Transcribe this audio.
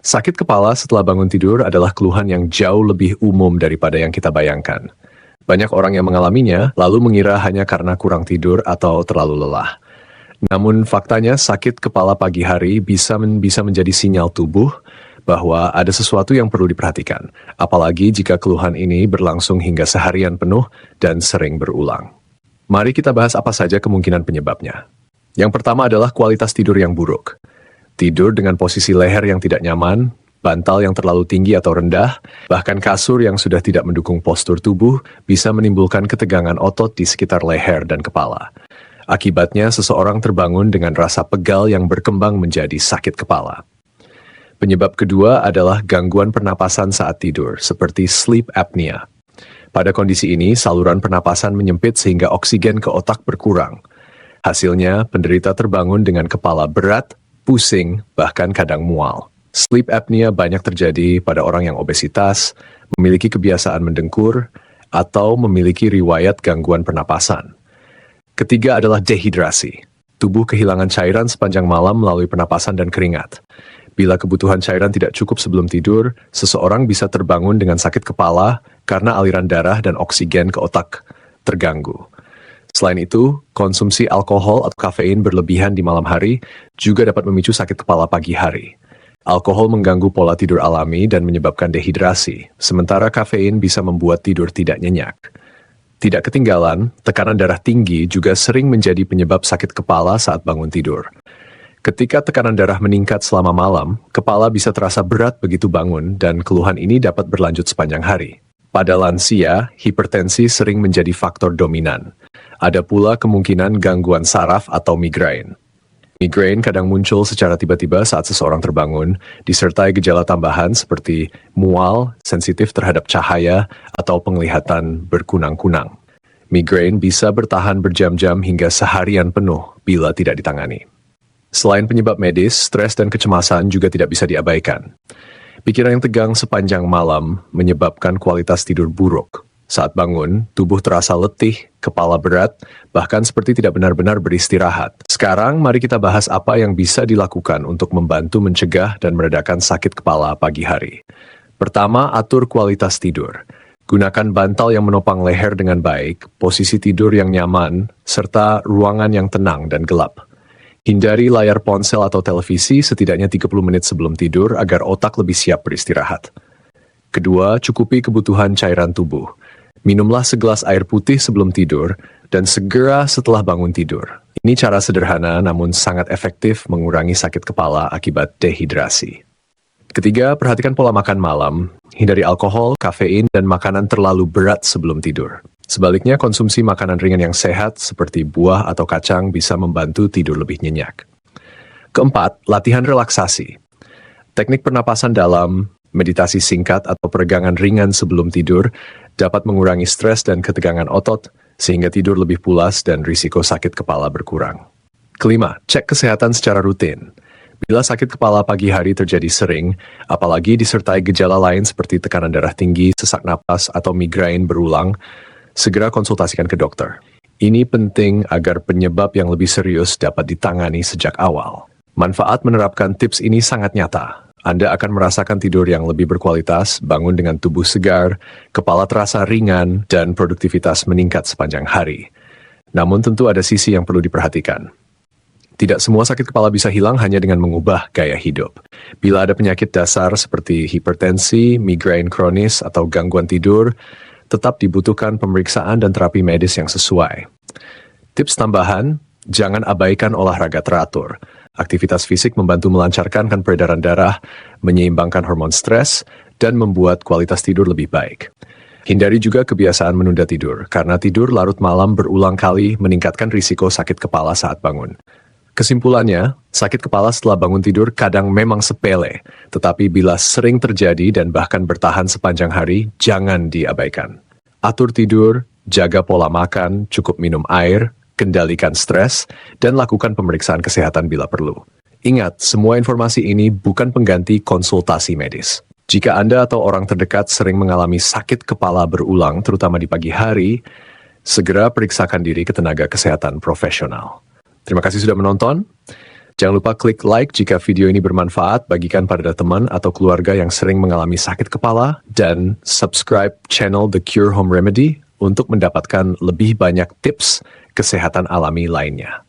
Sakit kepala setelah bangun tidur adalah keluhan yang jauh lebih umum daripada yang kita bayangkan. Banyak orang yang mengalaminya lalu mengira hanya karena kurang tidur atau terlalu lelah. Namun faktanya sakit kepala pagi hari bisa menjadi sinyal tubuh bahwa ada sesuatu yang perlu diperhatikan, apalagi jika keluhan ini berlangsung hingga seharian penuh dan sering berulang. Mari kita bahas apa saja kemungkinan penyebabnya. Yang pertama adalah kualitas tidur yang buruk. Tidur dengan posisi leher yang tidak nyaman, bantal yang terlalu tinggi atau rendah, bahkan kasur yang sudah tidak mendukung postur tubuh bisa menimbulkan ketegangan otot di sekitar leher dan kepala. Akibatnya, seseorang terbangun dengan rasa pegal yang berkembang menjadi sakit kepala. Penyebab kedua adalah gangguan pernapasan saat tidur, seperti sleep apnea. Pada kondisi ini, saluran pernapasan menyempit sehingga oksigen ke otak berkurang. Hasilnya, penderita terbangun dengan kepala berat, pusing, bahkan kadang mual. Sleep apnea banyak terjadi pada orang yang obesitas, memiliki kebiasaan mendengkur, atau memiliki riwayat gangguan pernapasan. Ketiga adalah dehidrasi. Tubuh kehilangan cairan sepanjang malam melalui pernapasan dan keringat. Bila kebutuhan cairan tidak cukup sebelum tidur, seseorang bisa terbangun dengan sakit kepala karena aliran darah dan oksigen ke otak terganggu. Selain itu, konsumsi alkohol atau kafein berlebihan di malam hari juga dapat memicu sakit kepala pagi hari. Alkohol mengganggu pola tidur alami dan menyebabkan dehidrasi, sementara kafein bisa membuat tidur tidak nyenyak. Tidak ketinggalan, tekanan darah tinggi juga sering menjadi penyebab sakit kepala saat bangun tidur. Ketika tekanan darah meningkat selama malam, kepala bisa terasa berat begitu bangun dan keluhan ini dapat berlanjut sepanjang hari. Pada lansia, hipertensi sering menjadi faktor dominan. Ada pula kemungkinan gangguan saraf atau migrain. Migrain kadang muncul secara tiba-tiba saat seseorang terbangun, disertai gejala tambahan seperti mual, sensitif terhadap cahaya, atau penglihatan berkunang-kunang. Migrain bisa bertahan berjam-jam hingga seharian penuh bila tidak ditangani. Selain penyebab medis, stres dan kecemasan juga tidak bisa diabaikan. Pikiran yang tegang sepanjang malam menyebabkan kualitas tidur buruk. Saat bangun, tubuh terasa letih, kepala berat, bahkan seperti tidak benar-benar beristirahat. Sekarang, mari kita bahas apa yang bisa dilakukan untuk membantu mencegah dan meredakan sakit kepala pagi hari. Pertama, atur kualitas tidur. Gunakan bantal yang menopang leher dengan baik, posisi tidur yang nyaman, serta ruangan yang tenang dan gelap. Hindari layar ponsel atau televisi setidaknya 30 menit sebelum tidur agar otak lebih siap beristirahat. Kedua, cukupi kebutuhan cairan tubuh. Minumlah segelas air putih sebelum tidur dan segera setelah bangun tidur. Ini cara sederhana namun sangat efektif mengurangi sakit kepala akibat dehidrasi. Ketiga, perhatikan pola makan malam. Hindari alkohol, kafein, dan makanan terlalu berat sebelum tidur. Sebaliknya, konsumsi makanan ringan yang sehat seperti buah atau kacang bisa membantu tidur lebih nyenyak. Keempat, latihan relaksasi. Teknik pernapasan dalam, meditasi singkat atau peregangan ringan sebelum tidur dapat mengurangi stres dan ketegangan otot sehingga tidur lebih pulas dan risiko sakit kepala berkurang. Kelima, cek kesehatan secara rutin. Bila sakit kepala pagi hari terjadi sering, apalagi disertai gejala lain seperti tekanan darah tinggi, sesak napas, atau migrain berulang, segera konsultasikan ke dokter. Ini penting agar penyebab yang lebih serius dapat ditangani sejak awal. Manfaat menerapkan tips ini sangat nyata. Anda akan merasakan tidur yang lebih berkualitas, bangun dengan tubuh segar, kepala terasa ringan, dan produktivitas meningkat sepanjang hari. Namun tentu ada sisi yang perlu diperhatikan. Tidak semua sakit kepala bisa hilang hanya dengan mengubah gaya hidup. Bila ada penyakit dasar seperti hipertensi, migrain kronis, atau gangguan tidur, tetap dibutuhkan pemeriksaan dan terapi medis yang sesuai. Tips tambahan, jangan abaikan olahraga teratur. Aktivitas fisik membantu melancarkan peredaran darah, menyeimbangkan hormon stres, dan membuat kualitas tidur lebih baik. Hindari juga kebiasaan menunda tidur, karena tidur larut malam berulang kali meningkatkan risiko sakit kepala saat bangun. Kesimpulannya, sakit kepala setelah bangun tidur kadang memang sepele, tetapi bila sering terjadi dan bahkan bertahan sepanjang hari, jangan diabaikan. Atur tidur, jaga pola makan, cukup minum air, kendalikan stres, dan lakukan pemeriksaan kesehatan bila perlu. Ingat, semua informasi ini bukan pengganti konsultasi medis. Jika Anda atau orang terdekat sering mengalami sakit kepala berulang, terutama di pagi hari, segera periksakan diri ke tenaga kesehatan profesional. Terima kasih sudah menonton. Jangan lupa klik like jika video ini bermanfaat, bagikan pada teman atau keluarga yang sering mengalami sakit kepala, dan subscribe channel The Cure Home Remedy untuk mendapatkan lebih banyak tips kesehatan alami lainnya.